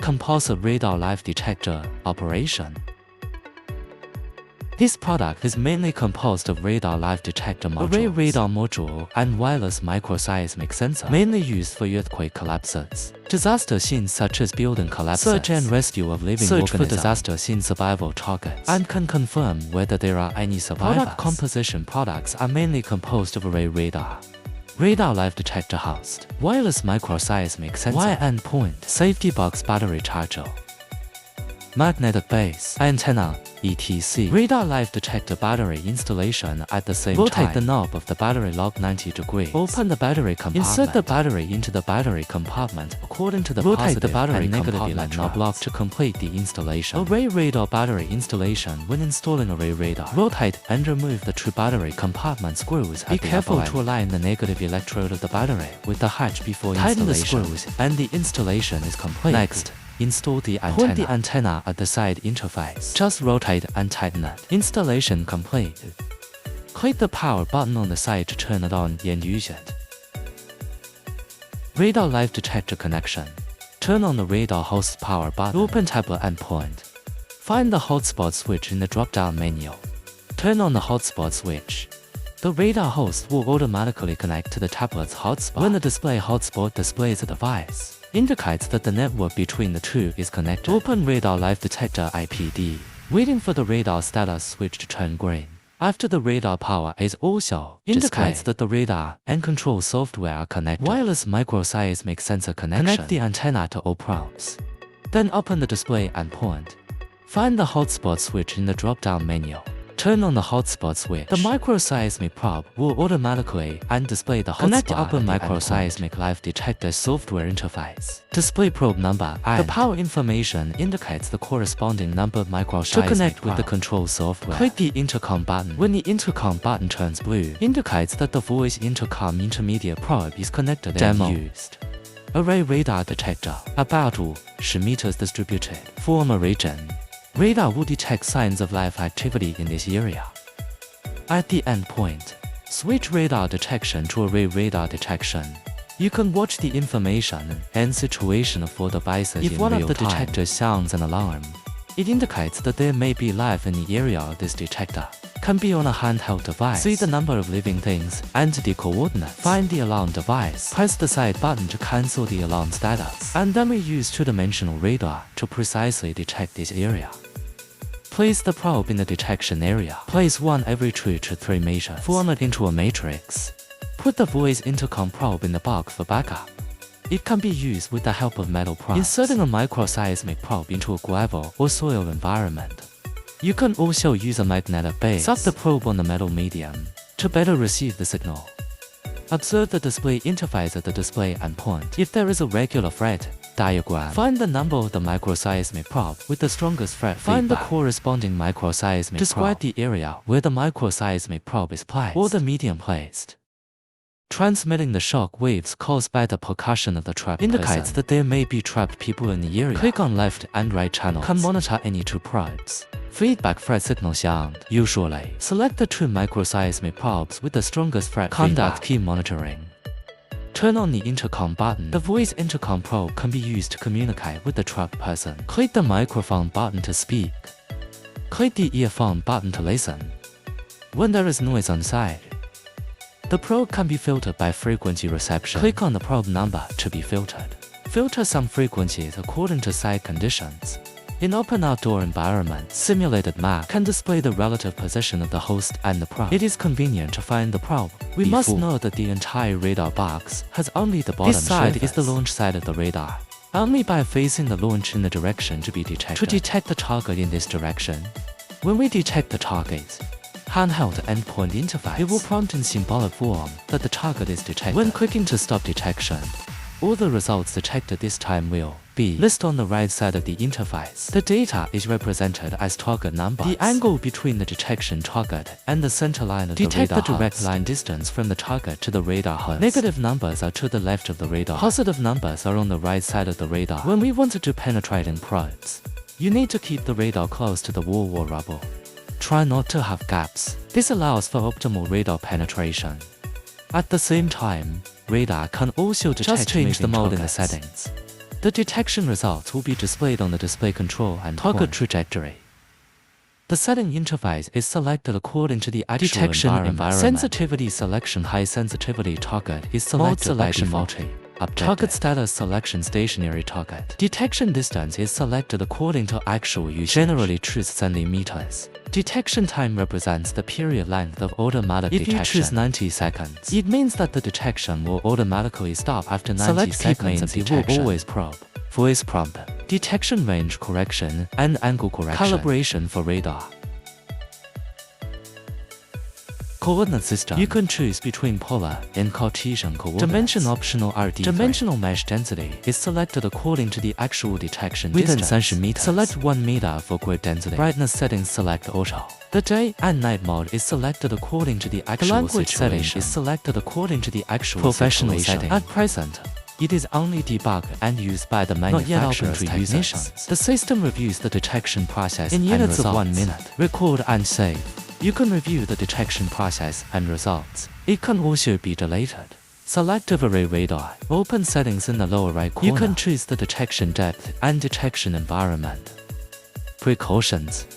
Composite radar live detector operation. This product is mainly composed of radar live detector modules, array radar module, and wireless microseismic sensor, mainly used for earthquake collapses, disaster scenes such as building collapses, search and rescue of living organisms, for disaster scene survival targets, and can confirm whether there are any survivors. Product composition products are mainly composed of array radar, radar live detector host, wireless microseismic sensor, wire endpoint, safety box battery charger, magnetic base, antenna, etc. Radar live detector battery installation at the same time. Rotate the knob of the battery log 90 degrees. Open the battery compartment. Insert the battery into the battery compartment according to the positive the battery and negative electrodes. Knob lock to complete the installation. Array radar battery installation. When installing array radar, rotate and remove the true battery compartment screws. Be careful to align the negative electrode of the battery with the hatch before installation. Tighten the screws and the installation is complete. Next, install the antenna. Point the antenna at the side interface. Just rotate and tighten it. Installation complete. Click the power button on the side to turn it on and use it. Radar live detector connection. Turn on the radar host power button. Open tablet endpoint. Find the hotspot switch in the drop-down menu. Turn on the hotspot switch. The radar host will automatically connect to the tablet's hotspot. When the display hotspot displays a device, indicates that the network between the two is connected. Open radar live detector IPD. Waiting for the radar status switch to turn green. After the radar power is also indicates that the radar and control software are connected. Wireless microseismic sensor connection. Connect the antenna to all probes. Then open the display endpoint. Find the hotspot switch in the drop-down menu. Turn on the hotspot switch. The microseismic probe will automatically and display the hotspot. Connect the upper microseismic live detector software interface. Display probe number and the power information indicates the corresponding number of microseismic. To connect with the control software, click the intercom button. When the intercom button turns blue, indicates that the voice intercom intermediate probe is connected and used. Array radar detector, about 10 meters distributed, form a region. Radar will detect signs of live activity in this area. At the endpoint, switch radar detection to array radar detection. You can watch the information and situation for devices in real time. If one of the detectors sounds an alarm, it indicates that there may be life in the area of this detector. Can be on a handheld device. See the number of living things and the coordinates. Find the alarm device. Press the side button to cancel the alarm status. And then we use two-dimensional radar to precisely detect this area. Place the probe in the detection area. Place one every 2 to 3 meters. Form it into a matrix. Put the voice intercom probe in the box for backup. It can be used with the help of metal probes. Inserting a microseismic probe into a gravel or soil environment. You can also use a magnetic base. Suck the probe on the metal medium to better receive the signal. Observe the display interface at the display endpoint. If there is a regular thread diagram, find the number of the microseismic probe with the strongest thread feedback. Find the corresponding microseismic Describe probe. The area where the microseismic probe is placed or the medium placed. Transmitting the shock waves caused by the percussion of the trapped indicates person. That there may be trapped people in the area. Click on left and right channels. Can monitor any two probes. Feedback thread signal sound. Usually, select the two microseismic probes with the strongest thread Conduct key monitoring. Turn on the intercom button. The voice intercom probe can be used to communicate with the trapped person. Click the microphone button to speak. Click the earphone button to listen. When there is noise on side, the probe can be filtered by frequency reception. Click on the probe number to be filtered. Filter some frequencies according to site conditions. In open outdoor environments, simulated map can display the relative position of the host and the probe. It is convenient to find the probe. We must know that the entire radar box has only the bottom. This side is the launch side of the radar. Only by facing the launch in the direction to be detected. To detect the target in this direction, when we detect the target, handheld endpoint interface, it will prompt in symbolic form that the target is detected. When clicking to stop detection, all the results detected this time will be listed on the right side of the interface. The data is represented as target numbers. The angle between the detection target and the center line of the radar Detect the direct line distance from the target to the radar host. Negative numbers are to the left of the radar. Positive numbers are on the right side of the radar. When we want to do penetrating probes, you need to keep the radar close to the wall or rubble. Try not to have gaps. This allows for optimal radar penetration. At the same time, radar can also detect Just change the mode in the settings. The detection results will be displayed on the display control and target trajectory. The setting interface is selected according to the actual detection environment. Sensitivity selection high sensitivity target is selected by default. Target status selection stationary target. Detection distance is selected according to actual usage, generally choose centimeters. Detection time represents the period length of automatic detection. If you choose 90 seconds, it means that the detection will automatically stop after 90 seconds of detection. It will always probe. Voice prompt, detection range correction, and angle correction. Calibration for radar. Coordinate system. You can choose between polar and Cartesian coordinates. Dimension optional RD. Dimensional mesh density is selected according to the actual detection within centimeters. Select 1 meter for grid density. Brightness settings select auto. The day and night mode is selected according to the actual language setting is selected according to the actual professional setting. At present, it is only debugged and used by the manufacturer's technicians. The system reviews the detection process in units of 1 minute. Record and save. You can review the detection process and results. It can also be deleted. Selective array radar. Open settings in the lower right corner. You can choose the detection depth and detection environment. Precautions.